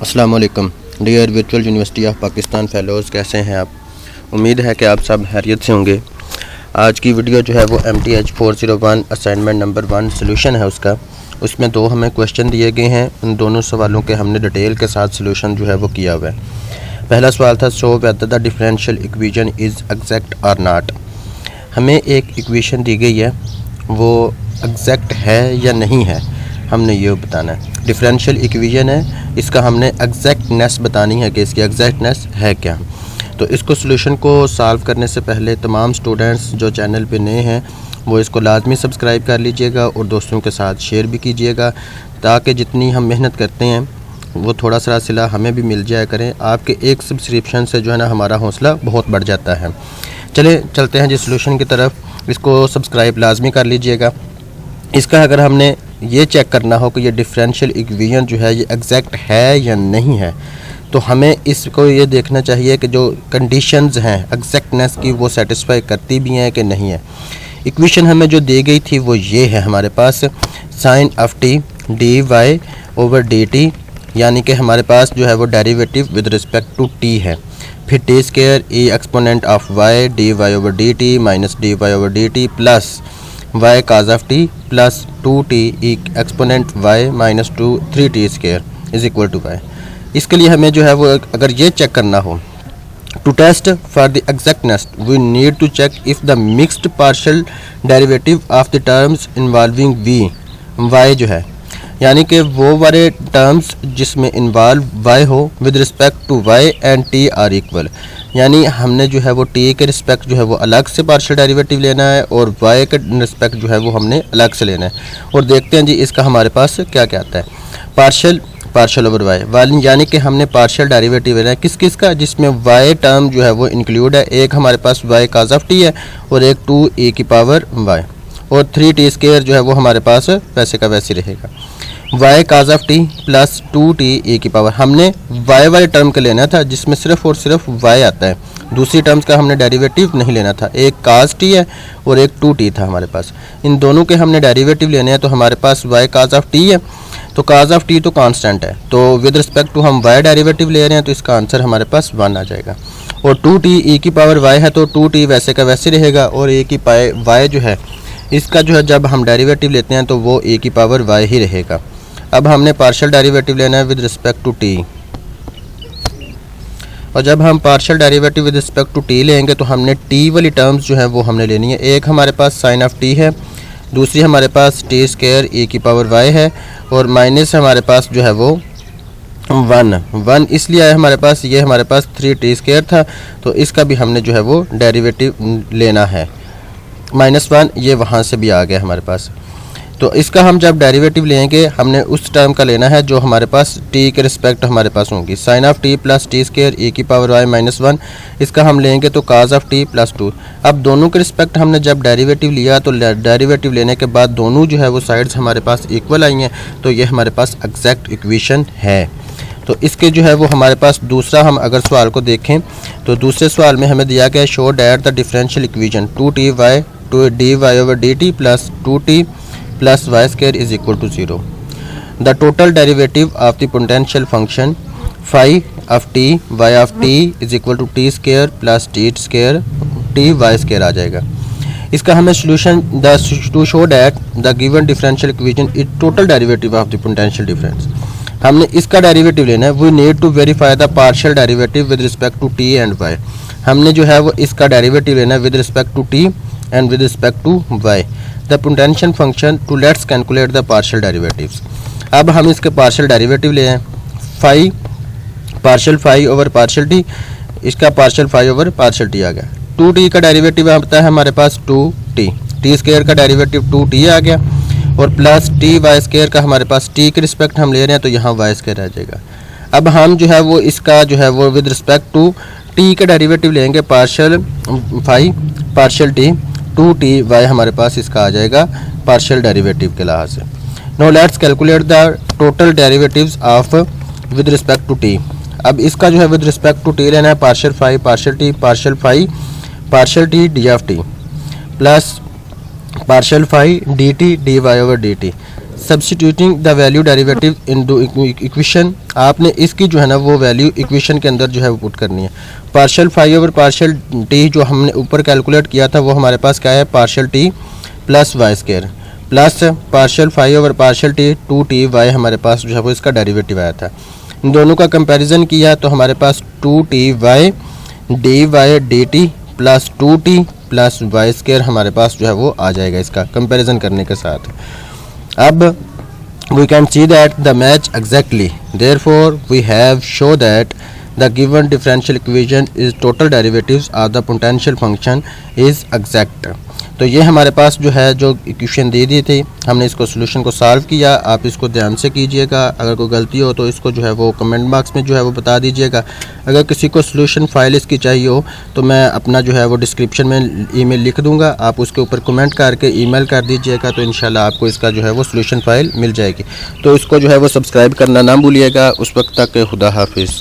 अस्सलाम वालेकुम dear virtual university of Pakistan fellows, कैसे हैं आप। उम्मीद है कि आप सब खैरियत से होंगे। आज की वीडियो जो है वो MTH 401 असाइनमेंट नंबर 1 सोल्यूशन है उसमें दो हमें क्वेश्चन दिए गए हैं। उन दोनों सवालों के हमने डिटेल के साथ सोल्यूशन जो है वो किया हुआ है। पहला सवाल था show whether the differential equation is exact और नॉट। हमें एक इक्वेशन दी गई है, वो एग्जैक्ट है या नहीं है, हमने ये बताना है। डिफरेंशियल इक्वेशन है, इसका हमने एग्जैक्टनेस बतानी है कि इसकी एग्जैक्टनेस है क्या। तो इसको सोल्यूशन को सॉल्व करने से पहले तमाम स्टूडेंट्स जो चैनल पे नए हैं वो इसको लाजमी सब्सक्राइब कर लीजिएगा और दोस्तों के साथ शेयर भी कीजिएगा, ताकि जितनी हम मेहनत करते हैं वो थोड़ा सा सिला हमें भी मिल जाया करें। आपके एक सब्सक्रिप्शन से जो है ना हमारा हौसला बहुत बढ़ जाता है। चलते हैं जी सोल्यूशन की तरफ। इसको सब्सक्राइब लाजमी कर लीजिएगा। इसका अगर हमने ये चेक करना हो कि ये डिफरेंशियल इक्वेशन जो है ये एग्जैक्ट है या नहीं है, तो हमें इसको ये देखना चाहिए कि जो कंडीशंस हैं एग्जैक्टनेस की वो सेटिस्फाई करती भी हैं कि नहीं है। इक्वेशन हमें जो दी गई थी वो ये है हमारे पास, sine of T D Y over D T, यानी कि हमारे पास जो है वो derivative with respect to T है। फिर T square E exponent of Y D Y over D T minus D Y over D T plus Y cos of T plus 2t exponent Y minus 3t square is equal to Y. इसके लिए हमें जो है वो अगर ये check करना हो, to test for the exactness we need to check if the mixed partial derivative of the terms involving v y जो है, यानी कि वो वाले टर्म्स जिसमें इन्वॉल्व वाई हो with respect to y and t are equal, यानी हमने जो है वो टी के रिस्पेक्ट जो है वो अलग से पार्शियल डेरिवेटिव लेना है और वाई के रिस्पेक्ट जो है वो हमने अलग से लेना है। और देखते हैं जी इसका हमारे पास क्या क्या आता है। पार्शियल ओवर वाई, यानी कि हमने पार्शियल डेरिवेटिव लेना है किस किस का, जिसमें वाई टर्म जो है वो इंक्लूड है। एक हमारे पास वाई काज ऑफ टी है और एक 2e की पावर वाई, और 3t स्क्वायर जो है वो हमारे पास वैसे का वैसे रहेगा। Y cos of T plus 2t की पावर, हमने वाई वाले टर्म का लेना था जिसमें सिर्फ और सिर्फ वाई आता है, दूसरी टर्म्स का हमने डेरिवेटिव नहीं लेना था। एक काज टी है और एक 2t था हमारे पास, इन दोनों के हमने डेरिवेटिव लेने हैं। तो हमारे पास वाई काज ऑफ टी है, तो काज ऑफ टी तो कांस्टेंट है, तो विद रिस्पेक्ट टू हम वाई डेरिवेटिव ले रहे हैं, तो इसका आंसर हमारे पास 1 आ जाएगा। और 2t की पावर वाई है तो 2t वैसे का वैसे रहेगा, और e की वाई जो है इसका जो है जब हम डेरिवेटिव लेते हैं तो वो e की पावर वाई ही रहेगा। अब हमने पार्शियल डेरिवेटिव लेना है विद रिस्पेक्ट टू टी, और जब हम partial derivative with respect to t लेंगे तो हमने टी वाली टर्म्स जो है वो हमने लेनी है। एक हमारे पास साइन ऑफ टी है, दूसरी हमारे पास टी स्क्वायर e की पावर वाई है, और माइनस हमारे पास जो है वो 1 इसलिए आया हमारे पास, ये हमारे पास 3t स्क्वायर था, तो इसका भी हमने जो है वो डेरिवेटिव लेना है। -1 ये वहाँ से भी आ गया हमारे पास, तो इसका हम जब डेरिवेटिव लेंगे हमने उस टर्म का लेना है जो हमारे पास t के रिस्पेक्ट हमारे पास होंगी। Sine of T plus t square e की पावर वाई -1, इसका हम लेंगे तो काज ऑफ टी प्लस 2। अब दोनों के रिस्पेक्ट हमने जब डेरिवेटिव लिया तो डेरिवेटिव लेने के बाद दोनों जो है वो साइड्स हमारे पास इक्वल आई हैं, तो ये हमारे पास एग्जैक्ट इक्वेशन है। तो इसके जो है वो हमारे पास दूसरा, हम अगर सवाल को देखें तो दूसरे सवाल में हमें दिया गया show that the differential equation 2t y 2d y over D T plus 2t plus y square is equal to 0. The total derivative of the potential function phi of t y of t is equal to t square plus t square t y square आ जाएगा। इसका हमें solution to show that the given differential equation is total derivative of the potential difference, हमने इसका derivative लेना है। We need to verify the partial derivative with respect to t and y, हमने जो है वो इसका डेरिवेटिव लेना है with respect to t and with respect to y the potential function to let's calculate the partial derivatives। अब हम इसके पार्शियल डेरिवेटिव ले आए, phi partial phi over partial T, इसका partial phi over partial T आ गया। 2t का derivative आता है हमारे पास 2t, टी स्क्वायर का डेरिवेटिव 2t आ गया, और प्लस टी वाई स्क्वायर का हमारे पास t के रिस्पेक्ट हम ले रहे हैं तो यहाँ वाई स्क्वायर आ जाएगा। अब हम जो है वो इसका जो है वो विद रिस्पेक्ट टू t का डेरिवेटिव लेंगे, partial phi partial t 2t y हमारे पास इसका आ जाएगा पार्शियल डेरिवेटिव के लिहाज से। No let's calculate the total derivatives of with respect to t. अब इसका जो है विद रिस्पेक्ट टू टी लेना है, partial phi partial t partial t d of T plus partial phi d t D Y over D t. Substituting the value derivative in to equation, आपने इसकी जो है ना वो वैल्यू इक्वेशन के अंदर जो है वो पुट करनी है। Partial phi over partial t जो हमने ऊपर कैलकुलेट किया था वो हमारे पास क्या है, partial t plus y square plus partial phi over partial t 2t y हमारे पास जो है वो इसका डेरिवेटिव आया था। इन दोनों का कंपैरिजन किया तो हमारे पास 2t y D y d T plus 2t plus y square हमारे पास जो है वो आ जाएगा इसका कंपैरिजन करने के साथ। अब we can see that the match exactly, therefore we have show that the given differential equation is total derivatives of the potential function is exact। तो ये हमारे पास जो है जो इक्वेशन दे दी थी, हमने इसको सोल्यूशन को सॉल्व किया। आप इसको ध्यान से कीजिएगा, अगर कोई गलती हो तो इसको जो है वो कमेंट बॉक्स में जो है वो बता दीजिएगा। अगर किसी को सोल्यूशन फाइल इसकी चाहिए हो तो मैं अपना जो है वो डिस्क्रिप्शन में ईमेल लिख दूंगा, आप उसके ऊपर कमेंट करके ईमेल कर दीजिएगा तो इंशाल्लाह आपको इसका जो है वो सोल्यूशन फाइल मिल जाएगी। तो इसको जो है वो सब्सक्राइब करना ना भूलिएगा। उस वक्त तक खुदा हाफिज़।